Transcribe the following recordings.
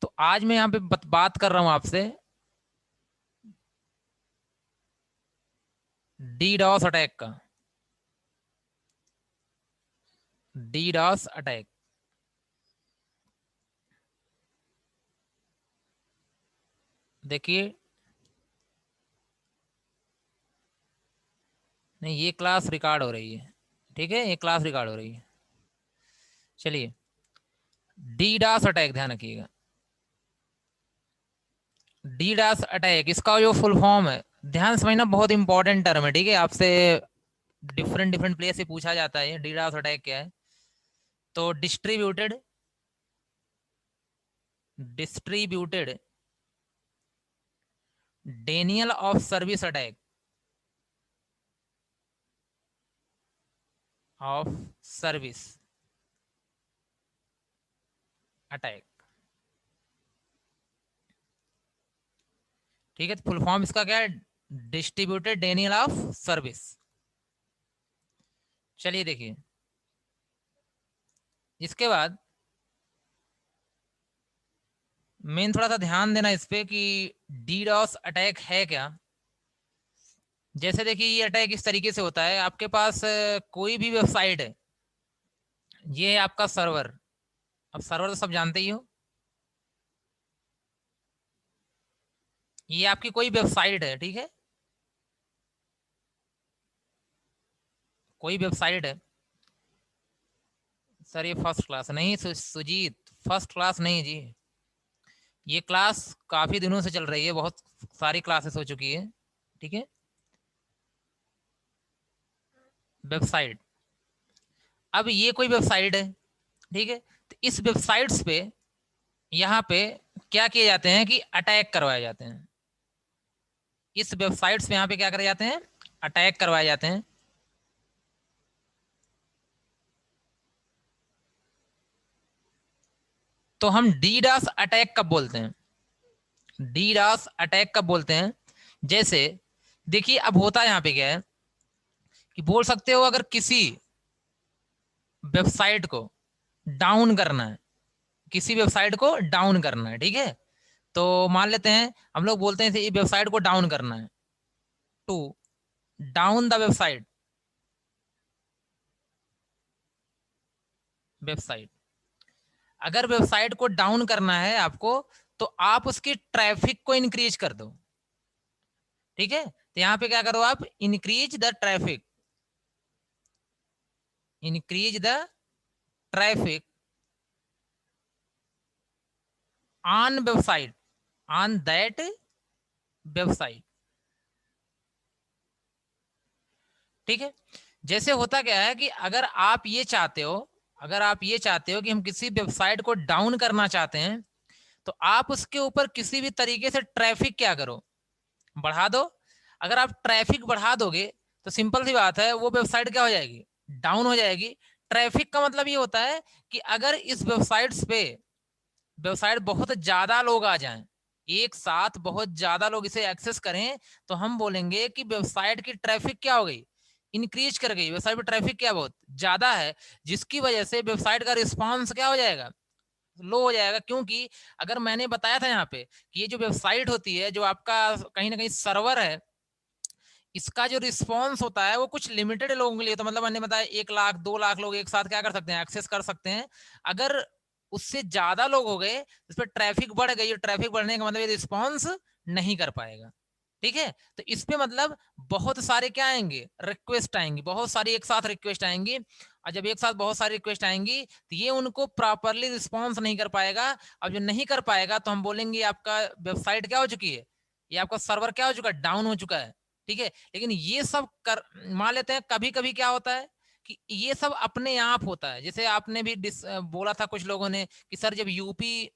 तो आज मैं यहाँ पे बात कर रहा हूं आपसे डीडॉस अटैक का। डीडॉस अटैक, देखिए, नहीं ये क्लास रिकॉर्ड हो रही है, ठीक है, ये क्लास रिकॉर्ड हो रही है। चलिए, डीडॉस अटैक ध्यान रखिएगा। डीडॉस अटैक, इसका जो फुल फॉर्म है, ध्यान समझना, बहुत इंपॉर्टेंट टर्म है, ठीक है। आपसे डिफरेंट डिफरेंट प्लेस से पूछा जाता है डीडॉस अटैक क्या है। तो distributed denial of service attack, of service attack, ठीक है। तो फुल फॉर्म इसका क्या है? Distributed denial of service. चलिए देखिए, इसके बाद मेन थोड़ा सा ध्यान देना इस पे कि डीडॉस अटैक है क्या। जैसे देखिए, ये अटैक इस तरीके से होता है, आपके पास कोई भी वेबसाइट है, ये है आपका सर्वर। अब सर्वर तो सब जानते ही हो, ये आपकी कोई वेबसाइट है, ठीक है, कोई वेबसाइट है। सर ये फर्स्ट क्लास नहीं, सुजीत, फर्स्ट क्लास नहीं जी, ये क्लास काफी दिनों से चल रही है, बहुत सारी क्लासेस हो चुकी है, ठीक है। वेबसाइट, अब ये कोई वेबसाइट है, ठीक है। तो इस वेबसाइट्स पे, यहाँ पे क्या किए जाते हैं कि अटैक करवाए जाते हैं। इस वेबसाइट्स पे यहाँ पे क्या करे जाते हैं? अटैक करवाए जाते हैं। तो हम डीडास अटैक कब बोलते हैं? डीडास अटैक कब बोलते हैं? जैसे देखिए, अब होता यहाँ पे क्या है कि बोल सकते हो, अगर किसी वेबसाइट को डाउन करना है, किसी वेबसाइट को डाउन करना है, ठीक है। तो मान लेते हैं, हम लोग बोलते हैं इस वेबसाइट को डाउन करना है, to down the website, website. अगर वेबसाइट को डाउन करना है आपको, तो आप उसकी ट्रैफिक को इंक्रीज कर दो, ठीक है। तो यहां पे क्या करो आप? Increase the traffic, increase the traffic on website, on that website, ठीक है। जैसे होता क्या है कि अगर आप ये चाहते हो, अगर आप ये चाहते हो कि हम किसी वेबसाइट को डाउन करना चाहते हैं, तो आप उसके ऊपर किसी भी तरीके से ट्रैफिक क्या करो? बढ़ा दो। अगर आप ट्रैफिक बढ़ा दोगे, तो सिंपल सी बात है, वो वेबसाइट क्या हो जाएगी? डाउन हो जाएगी। ट्रैफिक का मतलब ये होता है कि अगर इस वेबसाइट बहुत ज्यादा लोग आ जाएं, एक साथ बहुत ज्यादा लोग इसे एक्सेस करें, तो हम बोलेंगे कि वेबसाइट की ट्रैफिक क्या हो गई? इंक्रीज कर गई, वेबसाइट पर ट्रैफिक क्या बहुत ज्यादा है, जिसकी वजह से वेबसाइट का रिस्पॉन्स क्या हो जाएगा? लो हो जाएगा। क्योंकि अगर मैंने बताया था यहाँ पे कि ये जो वेबसाइट होती है, जो आपका कहीं ना कहीं सर्वर है, इसका जो रिस्पॉन्स होता है वो कुछ लिमिटेड लोगों के लिए, तो मतलब मैंने बताया 1 लाख 2 लाख लोग एक साथ क्या कर सकते हैं? एक्सेस कर सकते हैं। अगर उससे ज्यादा लोग हो गए, इस पर ट्रैफिक बढ़ गई, ट्रैफिक बढ़ने का मतलब ये रिस्पॉन्स नहीं कर पाएगा, ठीक है। तो इस पे मतलब बहुत सारे क्या आएंगे? रिक्वेस्ट आएंगी, बहुत सारी एक साथ रिक्वेस्ट आएंगी। और जब एक साथ बहुत सारी रिक्वेस्ट आएंगी, तो ये उनको प्रॉपरली रिस्पॉन्स नहीं कर पाएगा। अब जो नहीं कर पाएगा, तो हम बोलेंगे आपका वेबसाइट क्या हो चुकी है, ये आपका सर्वर क्या हो चुका है? डाउन हो चुका है, ठीक है। लेकिन ये सब कर मान लेते हैं, कभी कभी क्या होता है कि ये सब अपने आप होता है। जैसे आपने भी बोला था कुछ लोगों ने कि सर, जब यूपी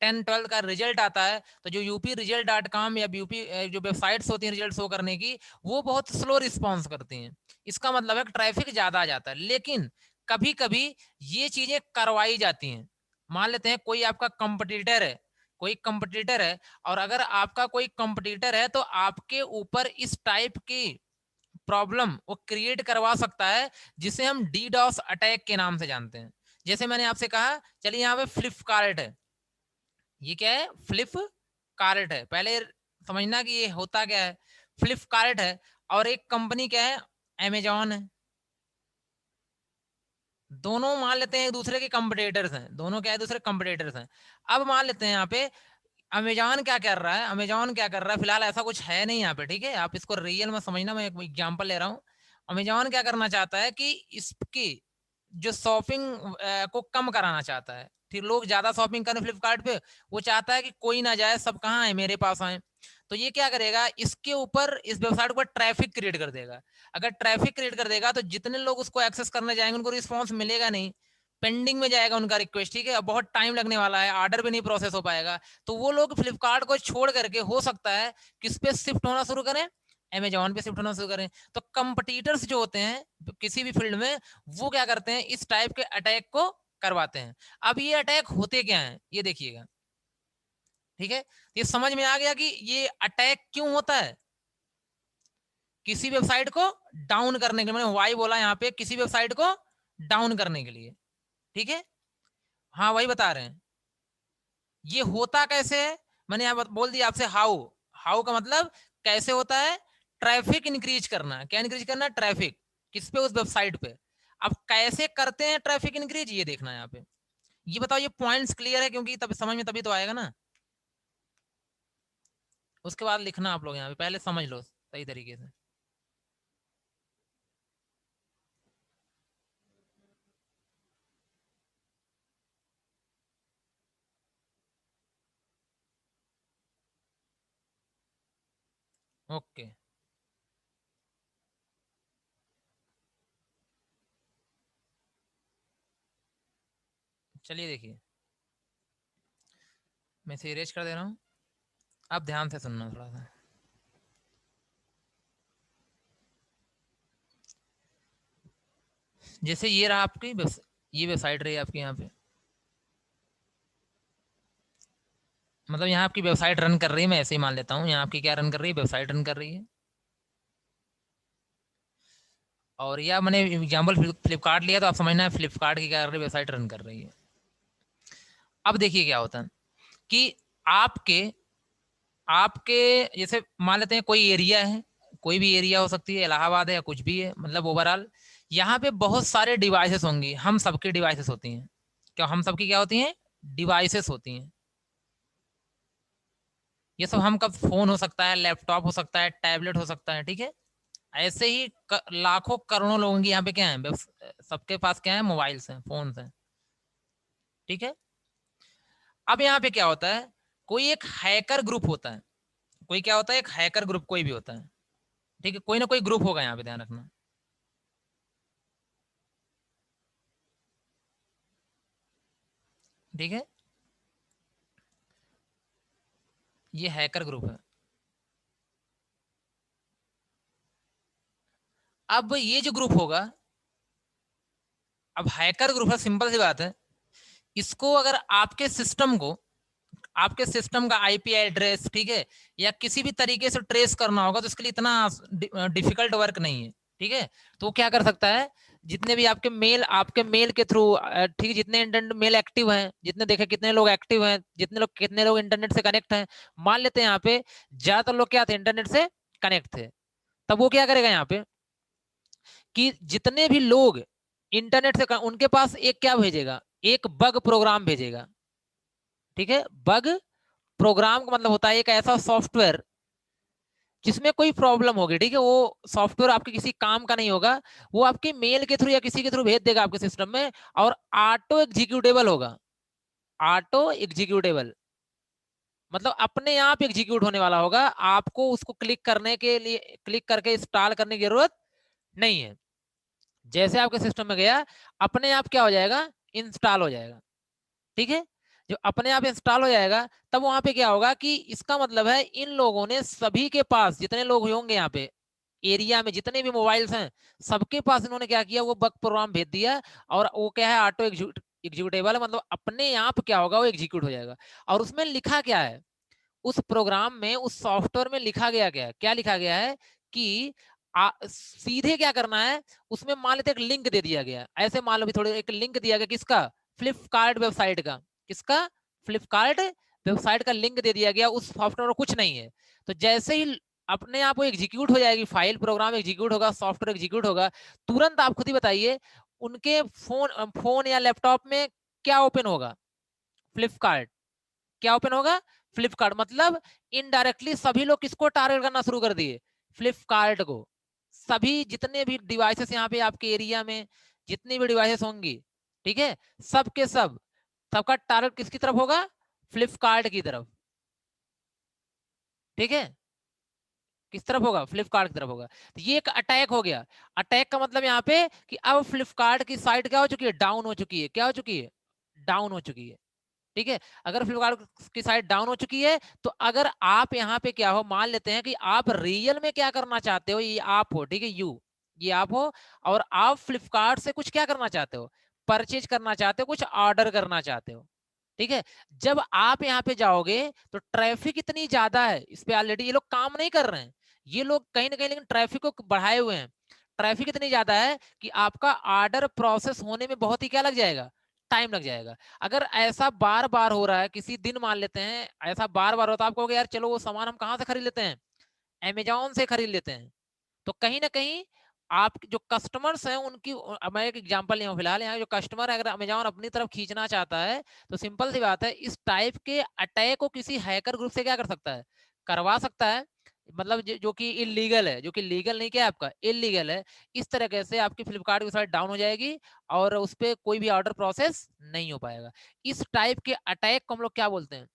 10-12 का रिजल्ट आता है, तो जो यूपी रिजल्ट .com या यूपी जो वेबसाइट्स होती हैं रिजल्ट शो करने की, वो बहुत स्लो रिस्पॉन्स करती हैं। इसका मतलब है कि ट्रैफिक ज्यादा आ जाता है। लेकिन कभी कभी ये चीजें करवाई जाती हैं। मान लेते हैं कोई आपका कंपटीटर है, कोई कंपटीटर है, और अगर आपका कोई कंपटीटर है, तो आपके ऊपर इस टाइप की प्रॉब्लम वो क्रिएट करवा सकता है, जिसे हम डीडॉस अटैक के नाम से जानते हैं। जैसे मैंने आपसे कहा, चलिए यहाँ पे फ्लिपकार्ट है, ये क्या है? फ्लिपकार्ट है। पहले समझना कि ये होता क्या है। फ्लिपकार्ट है और एक कंपनी क्या है? अमेज़न है। दोनों मान लेते हैं एक दूसरे के कंपटीटर्स हैं, दोनों क्या है दूसरे कंपटीटर्स हैं। अब मान लेते हैं यहाँ पे अमेज़न क्या कर रहा है, अमेज़न क्या कर रहा है, फिलहाल ऐसा कुछ है नहीं यहाँ पे, ठीक है? आप इसको रियल में समझना, मैं एक एग्जांपल ले रहा हूँ। अमेज़न क्या करना चाहता है कि इसकी जो शॉपिंग को कम कराना चाहता है, फिर लोग ज़्यादा शॉपिंग करें फ्लिपकार्ट पे, वो चाहता है कि कोई ना जाए, सब कहाँ आए, मेरे पास आएँ। तो ये क्या करेगा, इसके ऊपर इस वेबसाइट के ऊपर ट्रैफिक क्रिएट कर देगा। अगर ट्रैफिक क्रिएट कर देगा तो जितने लोग उसको एक्सेस करने जाएँगे उनको रिस्पॉन्स मिलेगा नहीं, पेंडिंग में जाएगा उनका रिक्वेस्ट, ठीक है? और बहुत टाइम लगने वाला है, ऑर्डर भी नहीं प्रोसेस हो पाएगा। तो वो लोग फ्लिपकार्ट को छोड़ करके हो सकता है किस पे शिफ्ट होना शुरू करें, अमेज़न पे शिफ्ट होना शुरू करें। तो कंपटीटर्स जो होते हैं किसी भी फील्ड में, वो क्या करते हैं, इस टाइप के अटैक को करवाते हैं। अब ये अटैक होते क्या हैं, ये देखिएगा, ठीक है? ये समझ में आ गया कि ये अटैक क्यों होता है? किसी वेबसाइट को डाउन करने के लिए, मैंने व्हाई बोला यहाँ पे, किसी वेबसाइट को डाउन करने के लिए, ठीक है? हाँ, वही बता रहे हैं। ये होता कैसे है? मैंने यहाँ बोल दिया आपसे हाउ। हाउ का मतलब कैसे होता है? ट्रैफिक इंक्रीज करना। क्या इंक्रीज करना? ट्रैफिक। किस पे? उस वेबसाइट पे। अब कैसे करते हैं ट्रैफिक इंक्रीज, ये देखना है यहाँ पे। ये बताओ, ये पॉइंट्स क्लियर है? क्योंकि तब समझ में तभी तो आएगा ना। उसके बाद लिखना आप लोग यहाँ पे, पहले समझ लो सही तरीके से। ओके, चलिए देखिए, मैं इसे इरेज कर दे रहा हूँ। आप ध्यान से सुनना थोड़ा सा। जैसे ये रहा आपकी ये वेबसाइट रही आपकी यहाँ पे, मतलब यहाँ आपकी वेबसाइट रन कर रही है, मैं ऐसे ही मान लेता हूँ। यहाँ आपकी क्या रन कर रही है? वेबसाइट रन कर रही है। और या मैंने एग्जाम्पल फ्लिपकार्ट लिया तो आप समझना है फ्लिपकार्ट की क्या कर रही है? वेबसाइट रन कर रही है। अब देखिए क्या होता है कि आपके आपके जैसे मान लेते हैं कोई एरिया है, कोई भी एरिया हो सकती है, इलाहाबाद है या कुछ भी है, मतलब ओवरऑल यहाँ पे बहुत सारे डिवाइसेस होंगी, हम सबकी डिवाइसेस होती हैं। क्या हम सबकी क्या होती हैं? डिवाइसेस होती हैं। ये सब हम कब, फोन हो सकता है, लैपटॉप हो सकता है, टैबलेट हो सकता है, ठीक है? ऐसे ही लाखों करोड़ों लोगों की यहाँ पे क्या है, सबके पास क्या है? मोबाइल्स हैं, फोन्स हैं, ठीक है? अब यहाँ पे क्या होता है, कोई एक हैकर ग्रुप होता है, कोई क्या होता है, एक हैकर ग्रुप कोई भी होता है, ठीक है? कोई ना कोई ग्रुप होगा यहाँ पे, ध्यान रखना, ठीक है? ये हैकर ग्रुप है। अब ये जो ग्रुप होगा, अब हैकर ग्रुप है, सिंपल सी बात है, इसको अगर आपके सिस्टम का आईपी एड्रेस, ठीक है, या किसी भी तरीके से ट्रेस करना होगा, तो इसके लिए इतना डिफिकल्ट वर्क नहीं है, ठीक है? तो वो क्या कर सकता है, जितने भी आपके मेल के थ्रू, ठीक है, जितने इंटरनेट मेल एक्टिव हैं, जितने देखे कितने लोग एक्टिव हैं, कितने लोग इंटरनेट से कनेक्ट हैं, मान लेते हैं यहाँ पे ज्यादातर लोग क्या थे, इंटरनेट से कनेक्ट थे। तब वो क्या करेगा यहाँ पे कि जितने भी लोग इंटरनेट से उनके पास एक क्या भेजेगा, एक बग प्रोग्राम भेजेगा, ठीक है? बग प्रोग्राम का मतलब होता है एक ऐसा सॉफ्टवेयर जिसमें कोई प्रॉब्लम होगी, ठीक है? वो सॉफ्टवेयर आपके किसी काम का नहीं होगा, वो आपके मेल के थ्रू या किसी के थ्रू भेज देगा आपके सिस्टम में, और ऑटो एग्जीक्यूटेबल होगा। ऑटो एग्जीक्यूटेबल मतलब अपने आप एग्जीक्यूट होने वाला होगा, आपको उसको क्लिक करके इंस्टॉल करने की जरूरत नहीं है। जैसे आपके सिस्टम में गया, अपने आप क्या हो जाएगा, इंस्टॉल हो जाएगा, ठीक है? जो अपने आप इंस्टॉल हो जाएगा, तब वहां पे क्या होगा कि इसका मतलब है इन लोगों ने सभी के पास, जितने लोग होंगे यहाँ पे एरिया में, जितने भी मोबाइल्स हैं, सबके पास इन्होंने क्या किया, वो बग प्रोग्राम भेज दिया। और वो क्या है, ऑटो एग्जीक्यूटेबल, मतलब अपने आप क्या होगा, वो एग्जीक्यूट हो जाएगा। और उसमें लिखा क्या है, उस प्रोग्राम में, उस सॉफ्टवेयर में लिखा गया, क्या लिखा गया है कि सीधे क्या करना है, उसमें मान लेते एक लिंक दे दिया गया, ऐसे मान लो भी, थोड़े एक लिंक दिया गया, किसका? फ्लिपकार्ट वेबसाइट का। किसका? फ्लिपकार्ट वेबसाइट का लिंक दे दिया गया, उस सॉफ्टवेयर में कुछ नहीं है, तो जैसे ही अपने आप वो एग्जीक्यूट हो जाएगी, फाइल प्रोग्राम एग्जीक्यूट होगा, सॉफ्टवेयर एग्जीक्यूट होगा, तुरंत आप खुद ही बताइए उनके फोन या लैपटॉप में क्या ओपन होगा? फ्लिपकार्ट। क्या ओपन होगा? फ्लिपकार्ट। मतलब इनडायरेक्टली सभी लोग किसको टारगेट करना शुरू कर दिए? फ्लिपकार्ट को। सभी जितने भी डिवाइसेस यहाँ पे आपके एरिया में जितनी भी डिवाइसेस होंगी, ठीक है, सब के सब, सबका टारगेट किसकी तरफ होगा? फ्लिपकार्ट की तरफ। ठीक है, किस तरफ होगा? फ्लिपकार्ट की तरफ होगा। तो ये एक अटैक हो गया। अटैक का मतलब यहाँ पे कि अब फ्लिपकार्ट की साइट क्या हो चुकी है? डाउन हो चुकी है। क्या हो चुकी है? डाउन हो चुकी है। ठीक है, अगर फ्लिपकार्ट की साइट डाउन हो चुकी है, तो अगर आप यहाँ पे क्या हो, मान लेते हैं कि आप रियल में क्या करना चाहते हो, ये आप हो, ठीक है, ये आप हो, और आप फ्लिपकार्ट से कुछ क्या करना चाहते हो? परचेज करना चाहते हो, कुछ ऑर्डर करना चाहते हो। ठीक है, जब आप यहाँ पे जाओगे तो ट्रैफिक इतनी ज्यादा है इस पे, ऑलरेडी ये लोग काम नहीं कर रहे हैं, ये लोग कहीं ना कहीं लेकिन ट्रैफिक को बढ़ाए हुए हैं। ट्रैफिक इतनी ज्यादा है कि आपका ऑर्डर प्रोसेस होने में बहुत ही क्या लग जाएगा? टाइम लग जाएगा। अगर ऐसा बार बार हो रहा है, किसी दिन मान लेते हैं ऐसा बार बार होता है, आप कहोगे यार चलो वो सामान हम कहाँ से खरीद लेते हैं? अमेजोन से खरीद लेते हैं। तो कहीं ना कहीं आप जो कस्टमर्स हैं उनकी, मैं एक एग्जांपल लिया हूं फिलहाल, यहाँ जो कस्टमर है, अगर अमेजोन अपनी तरफ खींचना चाहता है, तो सिंपल सी बात है, इस टाइप के अटैक को किसी हैकर ग्रुप से क्या कर सकता है? करवा सकता है। मतलब जो कि इलीगल है, जो कि लीगल नहीं, क्या आपका इलीगल है। इस तरीके से आपकी फ्लिपकार्ट की साइट डाउन हो जाएगी और उस पर कोई भी ऑर्डर प्रोसेस नहीं हो पाएगा। इस टाइप के अटैक को हम लोग क्या बोलते हैं?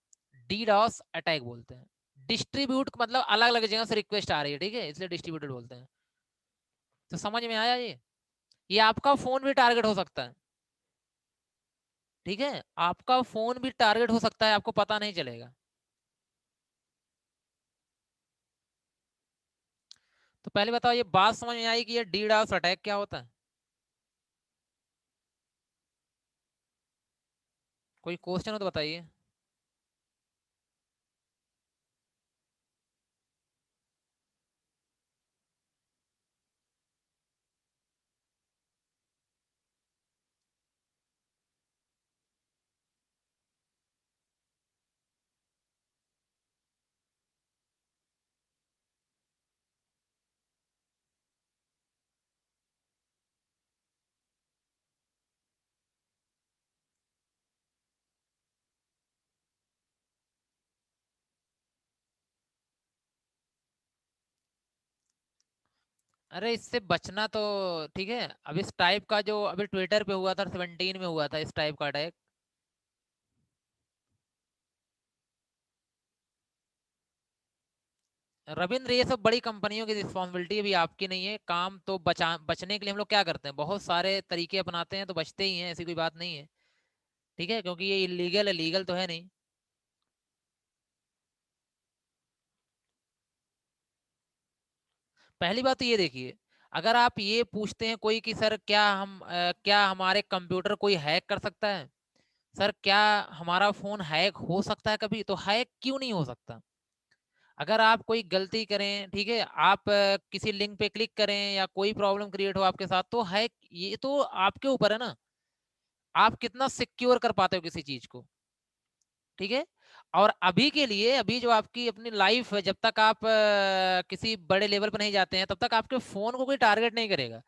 डीडॉस अटैक बोलते हैं। डिस्ट्रीब्यूट मतलब अलग अलग जगह से रिक्वेस्ट आ रही है, ठीक है, इसलिए डिस्ट्रीब्यूटेड बोलते हैं। तो समझ में आया ये आपका फोन भी टारगेट हो सकता है। ठीक है, आपका फोन भी टारगेट हो सकता है, आपको पता नहीं चलेगा। तो पहले बताओ, ये बात समझ में आई कि ये डीडॉस अटैक क्या होता है? कोई क्वेश्चन हो तो बताइए। अरे इससे बचना तो, ठीक है, अब इस टाइप का जो अभी ट्विटर पे हुआ था, 17 में हुआ था इस टाइप का अटैक। रविंद्र, ये सब बड़ी कंपनियों की रिस्पॉन्सिबिलिटी अभी आपकी नहीं है। काम तो बचने के लिए हम लोग क्या करते हैं, बहुत सारे तरीके अपनाते हैं, तो बचते ही हैं, ऐसी कोई बात नहीं है। ठीक है, क्योंकि ये इलीगल है, लीगल तो है नहीं। पहली बात तो ये देखिए, अगर आप ये पूछते हैं कोई कि सर क्या हमारे कंप्यूटर कोई हैक कर सकता है? सर क्या हमारा फोन हैक हो सकता है कभी? तो हैक क्यों नहीं हो सकता? अगर आप कोई गलती करें, ठीक है, आप किसी लिंक पे क्लिक करें या कोई प्रॉब्लम क्रिएट हो आपके साथ, तो हैक ये तो आपके ऊपर है ना, आप कितना सिक्योर कर पाते हो किसी चीज को। ठीक है, और अभी के लिए, अभी जो आपकी अपनी लाइफ है, जब तक आप किसी बड़े लेवल पर नहीं जाते हैं, तब तक आपके फोन को कोई टारगेट नहीं करेगा।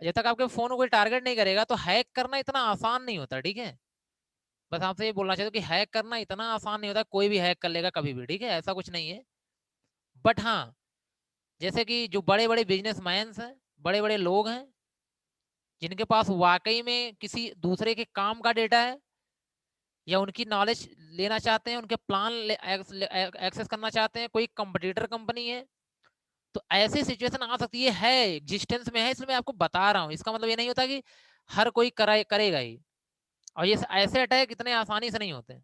जब तक आपके फोन को कोई टारगेट नहीं करेगा, तो हैक करना इतना आसान नहीं होता। ठीक है, बस आपसे ये बोलना चाहता हूँ कि हैक करना इतना आसान नहीं होता, कोई भी हैक कर लेगा कभी भी। ठीक है, ऐसा कुछ नहीं है। बट हाँ, जैसे कि जो बड़े बड़े बिजनेसमैन हैं, बड़े बड़े लोग हैं, जिनके पास वाकई में किसी दूसरे के काम का डेटा है, या उनकी नॉलेज लेना चाहते हैं, उनके प्लान एक्सेस करना चाहते हैं, कोई कंपटीटर कंपनी है, तो ऐसी सिचुएशन आ सकती है एग्जिस्टेंस में है, इसलिए मैं आपको बता रहा हूँ। इसका मतलब ये नहीं होता कि हर कोई करेगा ही, और ये ऐसे अटैक इतने आसानी से नहीं होते।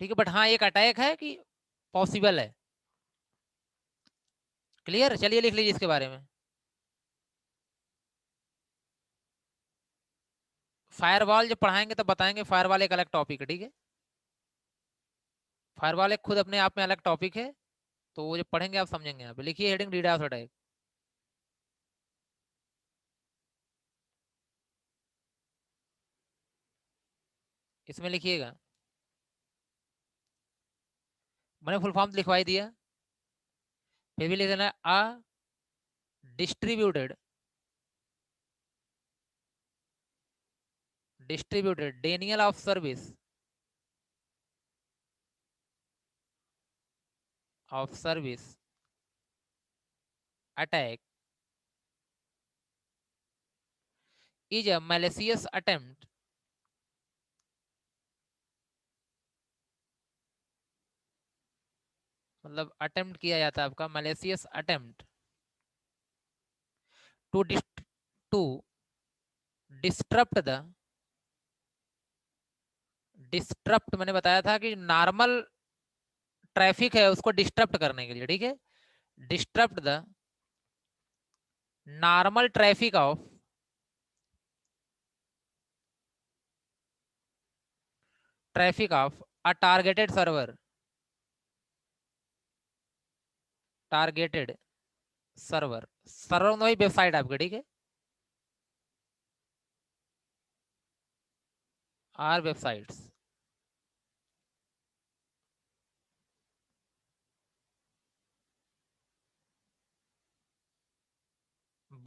ठीक है, बट हाँ, एक अटैक है कि पॉसिबल है। क्लियर, चलिए लिख लीजिए इसके बारे में। फायरवॉल जब पढ़ाएंगे तब बताएंगे, फायरवॉल एक अलग टॉपिक है। ठीक है, फायरवॉल एक खुद अपने आप में अलग टॉपिक है, तो वो जब पढ़ेंगे आप समझेंगे। यहाँ पे लिखिए हेडिंग, डीडॉस अटैक। इसमें लिखिएगा मैंने फुल फॉर्म लिखवाई दिया, फिर भी लिख देना a distributed denial of service attack is a malicious attempt मतलब अटेम्प्ट किया जाता है आपका malicious attempt to to disrupt the disrupt मैंने बताया था कि नॉर्मल ट्रैफिक है उसको डिस्टरप्ट करने के लिए, ठीक है, disrupt the normal traffic of a targeted server server मतलब वेबसाइट आपके, ठीक है, or websites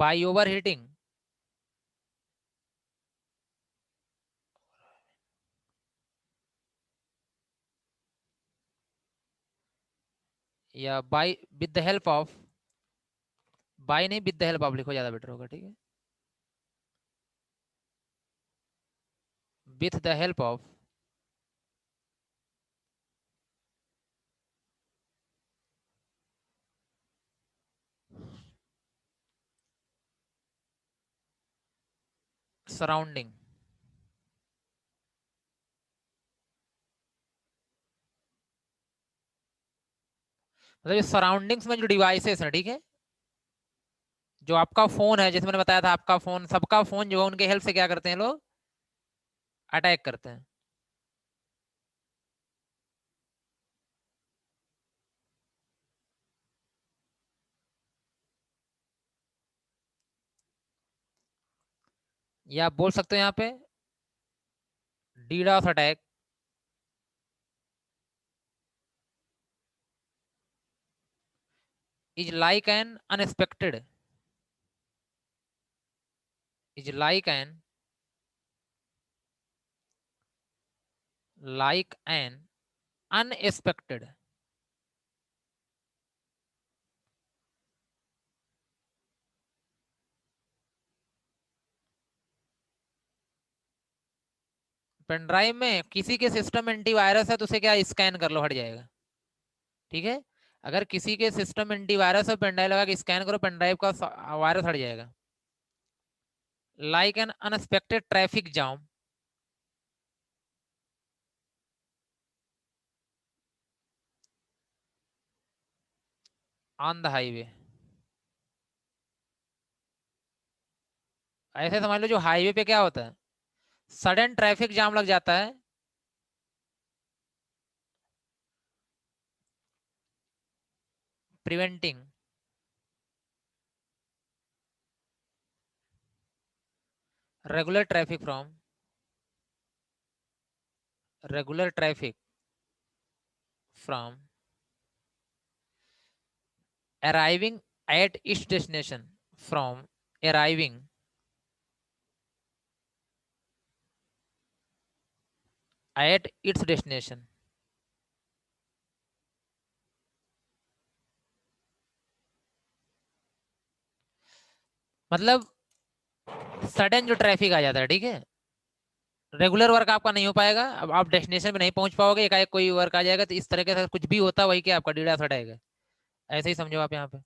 by over heating या by with the help of, by नहीं विद द हेल्प ऑफ लिखो ज्यादा बेटर होगा, ठीक है, with the help of surrounding मतलब ये सराउंडिंग्स में जो डिवाइसेस है, ठीक है, जो आपका फोन है, जैसे मैंने बताया था आपका फोन, सबका फोन जो है उनके हेल्प से क्या करते हैं लोग, अटैक करते हैं। या आप बोल सकते हो यहाँ पे DDoS attack is like an unexpected is like an unexpected pen drive में किसी के सिस्टम में एंटीवायरस है तो उसे क्या स्कैन कर लो, हट जाएगा, ठीक है, अगर किसी के सिस्टम में एंटीवायरस है पेन ड्राइव लगा के स्कैन करो, पेन ड्राइव का वायरस हट जाएगा। Like an unexpected traffic jam on the highway, ऐसे समझ लो जो हाईवे पे क्या होता है, सडन ट्रैफिक जाम लग जाता है, preventing regular traffic from regular traffic from arriving at its destination from arriving at its destination मतलब सडन जो ट्रैफिक आ जाता है, ठीक है, रेगुलर वर्क आपका नहीं हो पाएगा, अब आप डेस्टिनेशन पे नहीं पहुंच पाओगे, एकाएक कोई वर्क आ जाएगा, तो इस तरह के कुछ भी होता है वही क्या आपका डीडा सटाएगा, ऐसे ही समझो आप यहाँ पे।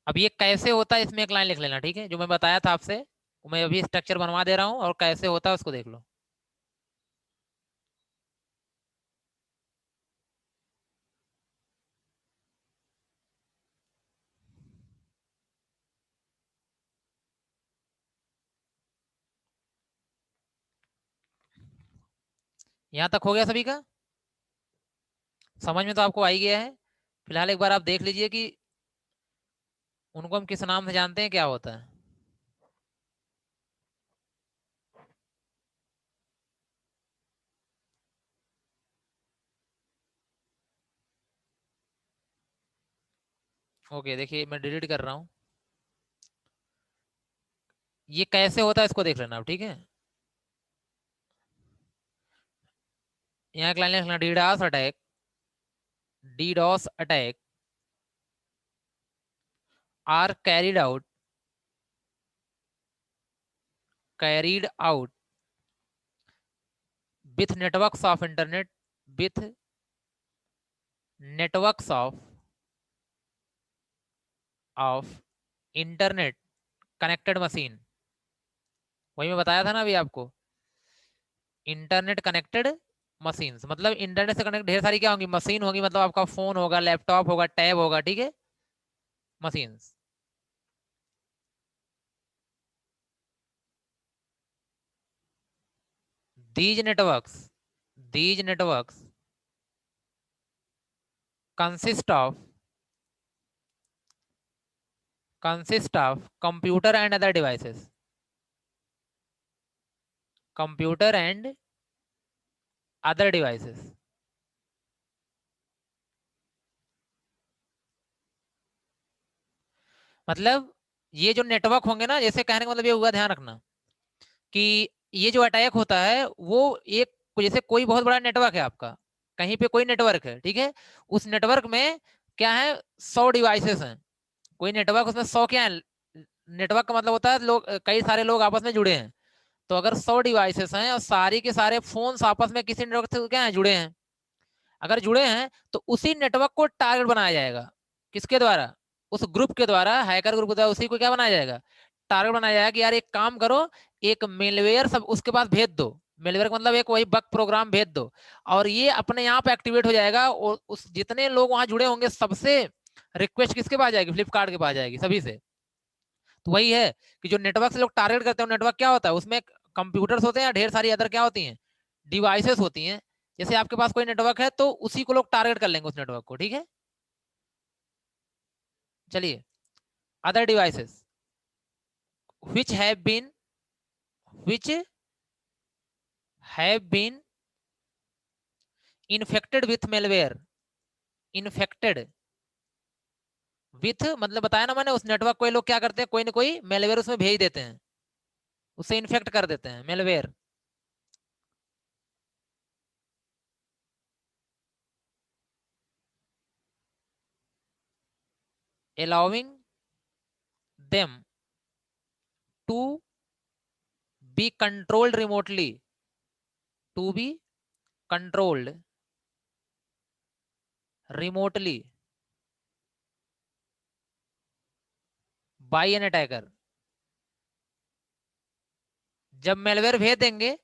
अब ये कैसे होता है इसमें एक लाइन लिख लेना, ठीक है, जो मैं बताया था आपसे, वो मैं अभी स्ट्रक्चर बनवा दे रहा हूँ और कैसे होता है उसको देख लो। यहाँ तक हो गया सभी का? समझ में तो आपको आ ही गया है। फिलहाल एक बार आप देख लीजिए कि उनको हम किस नाम से जानते हैं, क्या होता है। ओके, देखिए मैं डिलीट कर रहा हूँ। ये कैसे होता है इसको देख लेना आप, ठीक है। यहाँ एक लाइन लिखना, DDoS attack are carried out with networks of internet, with networks of internet connected machine. वही मैं बताया था ना अभी आपको, इंटरनेट कनेक्टेड मशीन्स, मतलब इंटरनेट से कनेक्ट ढेर सारी क्या होंगी, मशीन होगी, मतलब आपका फोन होगा, लैपटॉप होगा, टैब होगा, ठीक है, machines. these networks these networks consist of computer and other devices, computer and other devices। मतलब ये जो नेटवर्क होंगे ना, जैसे कहने का मतलब ये हुआ, ध्यान रखना कि ये जो अटैक होता है वो एक, जैसे कोई बहुत बड़ा नेटवर्क है आपका, कहीं पे कोई नेटवर्क है, ठीक है, उस नेटवर्क में क्या है, 100 डिवाइसेस हैं। कोई नेटवर्क, उसमें 100 क्या है, नेटवर्क का मतलब होता है लोग, कई सारे लोग आपस में जुड़े हैं। तो अगर 100 डिवाइसेस हैं और सारी के सारे फोन्स आपस में किसी नेटवर्क से क्या है, जुड़े हैं, अगर जुड़े हैं तो उसी नेटवर्क को टारगेट बनाया जाएगा। किसके द्वारा, उस ग्रुप के द्वारा, हैकर ग्रुप के द्वारा उसी को क्या बनाया जाएगा, टारगेट बनाया जाएगा कि यार एक काम करो, एक मेलवेयर सब उसके पास भेज दो। मेलवेयर का मतलब एक वही बग प्रोग्राम भेज दो, और ये अपने यहाँ पे एक्टिवेट हो जाएगा, और उस जितने लोग वहां जुड़े होंगे सबसे रिक्वेस्ट किसके पास जाएगी, फ्लिपकार्ट के पास जाएगी, सभी से। तो वही है कि जो नेटवर्क से लोग टारगेट करते हैं, नेटवर्क क्या होता है, उसमें कंप्यूटर्स होते हैं, ढेर सारी अदर क्या होती हैं, डिवाइसेस होती हैं। जैसे आपके पास कोई नेटवर्क है तो उसी को लोग टारगेट कर लेंगे, उस नेटवर्क को, ठीक है। चलिए, other devices which have been which have been infected with malware, infected with मतलब बताया ना मैंने, उस नेटवर्क को ये लोग क्या करते हैं, कोई ना कोई मेलवेयर उसमें भेज देते हैं, उससे इन्फेक्ट कर देते हैं, malware. allowing them to be controlled remotely, to be controlled remotely by an attacker। जब मेलवेयर भेज देंगे,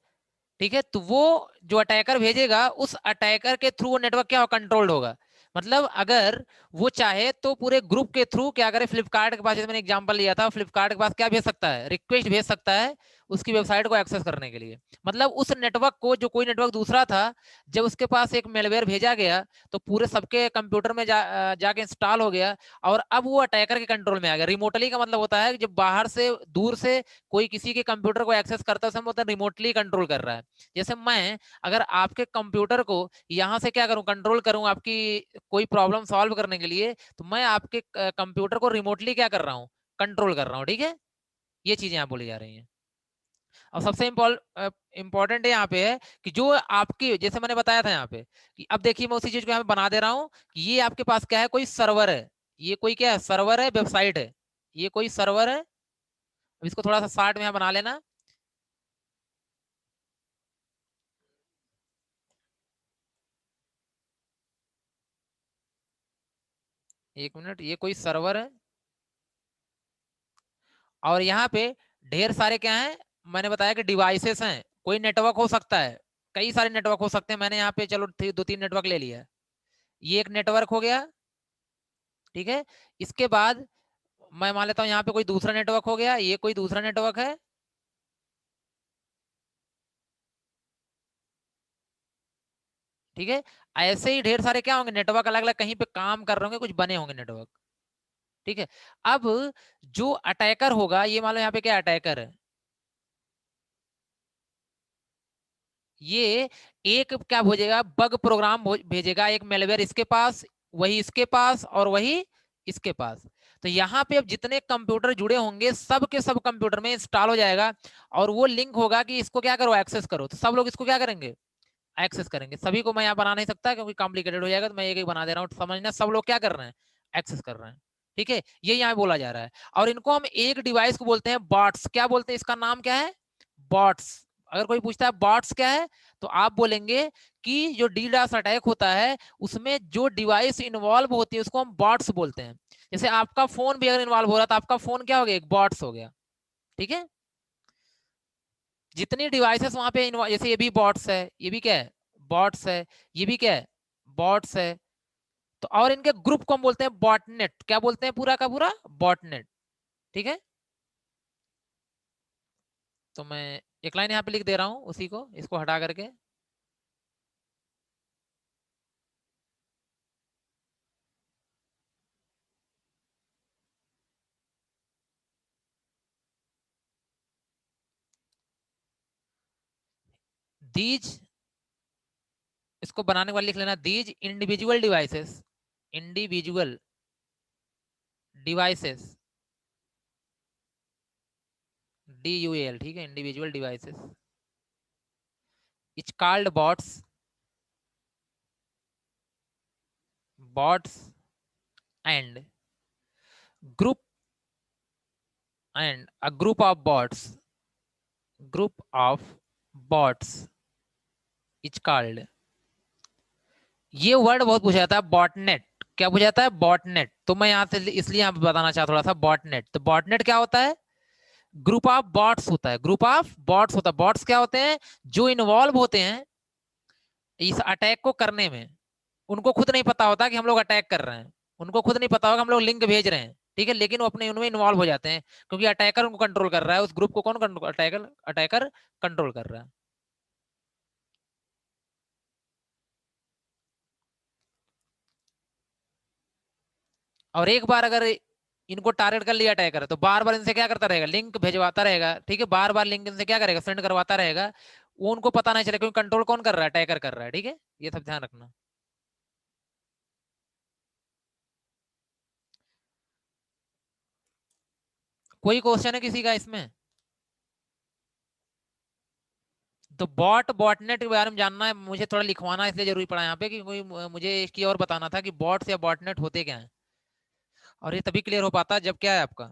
ठीक है, तो वो जो अटैकर भेजेगा, उस अटैकर के थ्रू वो नेटवर्क क्या कंट्रोल्ड होगा। मतलब अगर वो चाहे तो पूरे ग्रुप के थ्रू क्या करे, फ्लिपकार्ट के पास, जैसे मैंने एग्जांपल लिया था, फ्लिपकार्ट के पास क्या भेज सकता है, रिक्वेस्ट भेज सकता है उसकी वेबसाइट को एक्सेस करने के लिए। मतलब उस नेटवर्क को, जो कोई नेटवर्क दूसरा था, जब उसके पास एक मेलवेयर भेजा गया तो पूरे सबके कंप्यूटर में जाके इंस्टॉल हो गया, और अब वो अटैकर के कंट्रोल में आ गया। रिमोटली का मतलब होता है कि जब बाहर से, दूर से कोई किसी के कंप्यूटर को एक्सेस करता है, उसे मतलब रिमोटली कंट्रोल कर रहा है। जैसे मैं अगर आपके कंप्यूटर को यहां से क्या करूं, कंट्रोल करूं आपकी कोई प्रॉब्लम सॉल्व करने के लिए, तो मैं आपके कंप्यूटर को रिमोटली क्या कर रहा हूं, कंट्रोल कर रहा हूं, ठीक है। ये चीजें यहाँ बोली जा रही हैं। और सबसे इंपॉर्टेंट यहाँ पे है कि जो आपकी, जैसे मैंने बताया था यहाँ पे, कि अब देखिए मैं उसी चीज को यहाँ पे बना दे रहा हूँ कि ये आपके पास क्या है, कोई सर्वर है, ये कोई क्या है, सर्वर है, वेबसाइट है, ये कोई सर्वर है। अब इसको थोड़ा सा शार्ट में यहाँ बना लेना। एक मिनट, ये कोई सर्वर है, और यहाँ पे ढेर सारे क्या हैं, मैंने बताया कि डिवाइसेस हैं, कोई नेटवर्क हो सकता है, कई सारे नेटवर्क हो सकते हैं। मैंने यहाँ पे चलो दो तीन नेटवर्क ले लिया है। ये एक नेटवर्क हो गया, ठीक है। इसके बाद मैं मान लेता हूँ यहाँ पे कोई दूसरा नेटवर्क हो गया, ये कोई दूसरा नेटवर्क है। ठीक है, ऐसे ही ढेर सारे क्या होंगे नेटवर्क, अलग अलग कहीं पे काम कर रहे होंगे, कुछ बने होंगे नेटवर्क। ठीक है, अब जो अटैकर होगा, ये मान लो यहाँ पे क्या अटैकर है, ये एक क्या भेजेगा, बग प्रोग्राम भेजेगा, एक मेलवेयर इसके पास, वही इसके पास, और वही इसके पास। तो यहाँ पे अब जितने कंप्यूटर जुड़े होंगे, सब के सब कंप्यूटर में इंस्टॉल हो जाएगा, और वो लिंक होगा कि इसको क्या करो, एक्सेस करो। तो सब लोग इसको क्या करेंगे, एक्सेस करेंगे। सभी को मैं यहाँ बना नहीं सकता क्योंकि कॉम्प्लिकेटेड हो जाएगा, तो मैं एक एक बना दे रहा हूँ, समझना सब लोग क्या कर रहे हैं, एक्सेस कर रहे हैं। ठीक है, ये यहाँ बोला जा रहा है। और इनको हम एक डिवाइस को बोलते हैं बॉट्स। क्या बोलते हैं, इसका नाम क्या है, बॉट्स। अगर कोई पूछता है बॉट्स क्या है, तो आप बोलेंगे कि जो डीडास अटैक होता है, उसमें जो डिवाइस इन्वॉल्व होती है उसको हम बॉट्स बोलते हैं। जैसे आपका फोन भी अगर इन्वॉल्व हो रहा तो आपका फोन क्या हो गया, एक बॉट्स हो गया। ठीक है, जितनी डिवाइसेस वहां पे जैसे ये भी बॉट्स है, ये भी क्या है, बॉट्स है, ये भी क्या है, बॉट्स है। तो और इनके ग्रुप को हम बोलते हैं बॉटनेट। क्या बोलते हैं, पूरा का पूरा बॉटनेट। ठीक है, तो मैं एक लाइन यहाँ पे लिख दे रहा हूँ उसी को, इसको हटा करके। दीज, इसको बनाने वाले लिख लेना, these individual devices, individual devices, DUAL, ठीक है, individual devices etch called bots, bots and group, and a group of bots, group of bots etch called, ये वर्ड बहुत पूछा जाता है, बॉटनेट। क्या पूछा जाता है, बॉटनेट। तो मैं यहाँ से इसलिए यहाँ पे बताना चाहता थोड़ा सा, बॉटनेट। तो बॉटनेट क्या होता है, ग्रुप ऑफ बॉट्स होता है, ग्रुप ऑफ बॉट्स होता है। बॉट्स क्या होते हैं, जो इन्वॉल्व होते हैं इस अटैक को करने में। उनको खुद नहीं पता होता कि हम लोग अटैक कर रहे हैं, उनको खुद नहीं पता होगा हम लोग लिंक भेज रहे हैं। ठीक है, लेकिन वो अपने उनमें इन्वॉल्व हो जाते हैं, क्योंकि अटैकर उनको कंट्रोल कर रहा है। उस ग्रुप को कौन कंट्रोल, अटैकर, अटैकर कंट्रोल कर रहा है। और एक बार अगर इनको टारगेट कर लिया अटैकर, तो बार बार इनसे क्या करता रहेगा, लिंक भेजवाता रहेगा। ठीक है, बार बार लिंक इनसे क्या करेगा, सेंड करवाता रहेगा। वो उनको पता नहीं चले, क्योंकि कंट्रोल कौन कर रहा है, अटैकर कर रहा है। ठीक है, ये सब ध्यान रखना। कोई क्वेश्चन है किसी का इसमें? तो बॉट, बॉटनेट के बारे में जानना है मुझे, थोड़ा लिखवाना इसलिए जरूरी पड़ा यहाँ पे कि कोई मुझे इसकी और बताना था कि बॉट्स या बॉटनेट होते क्या है। और ये तभी क्लियर हो पाता है जब क्या है आपका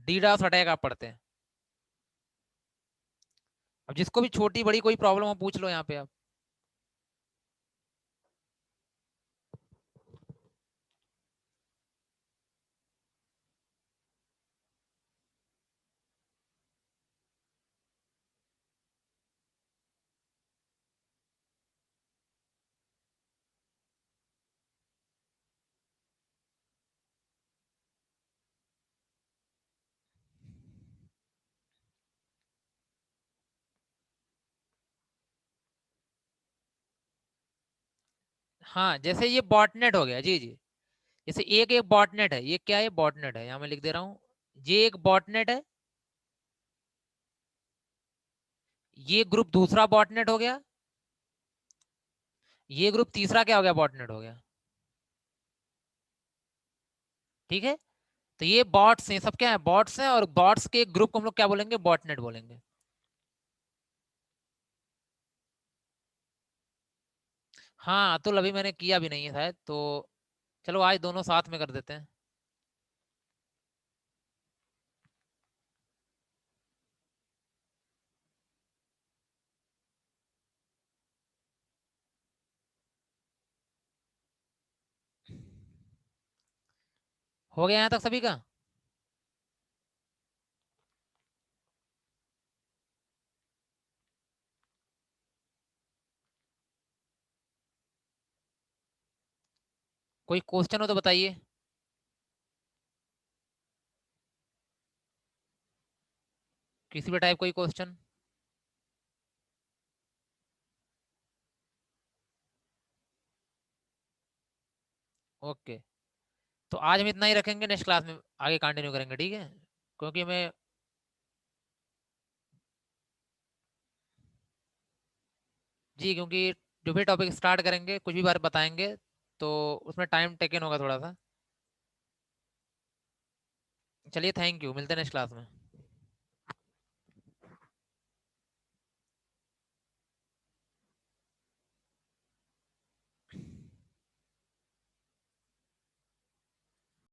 डीडॉस अटैक आप पढ़ते हैं। अब जिसको भी छोटी बड़ी कोई प्रॉब्लम हो पूछ लो यहाँ पे आप। हाँ, जैसे ये बॉटनेट हो गया, जी जी। जैसे एक एक बॉटनेट है, ये क्या है, बॉटनेट है, यहाँ मैं लिख दे रहा हूँ, ये एक बॉटनेट है। ये ग्रुप दूसरा बॉटनेट हो गया, ये ग्रुप तीसरा क्या हो गया, बॉटनेट हो गया। ठीक है, तो ये बॉट्स हैं, सब क्या है, बॉट्स हैं, और बॉट्स के ग्रुप को हम लोग क्या बोलेंगे, बॉटनेट बोलेंगे। हाँ, अतुल अभी मैंने किया भी नहीं है शायद, तो चलो आज दोनों साथ में कर देते हैं। हो गया यहाँ तक सभी का? कोई क्वेश्चन हो तो बताइए, किसी भी टाइप कोई क्वेश्चन। ओके, तो आज हम इतना ही रखेंगे, नेक्स्ट क्लास में आगे कंटिन्यू करेंगे, ठीक है? क्योंकि मैं, जी, क्योंकि जो भी टॉपिक स्टार्ट करेंगे, कुछ भी बार बताएंगे, तो उसमें टाइम टेकन होगा थोड़ा सा। चलिए, थैंक यू, मिलते हैं नेक्स्ट क्लास में।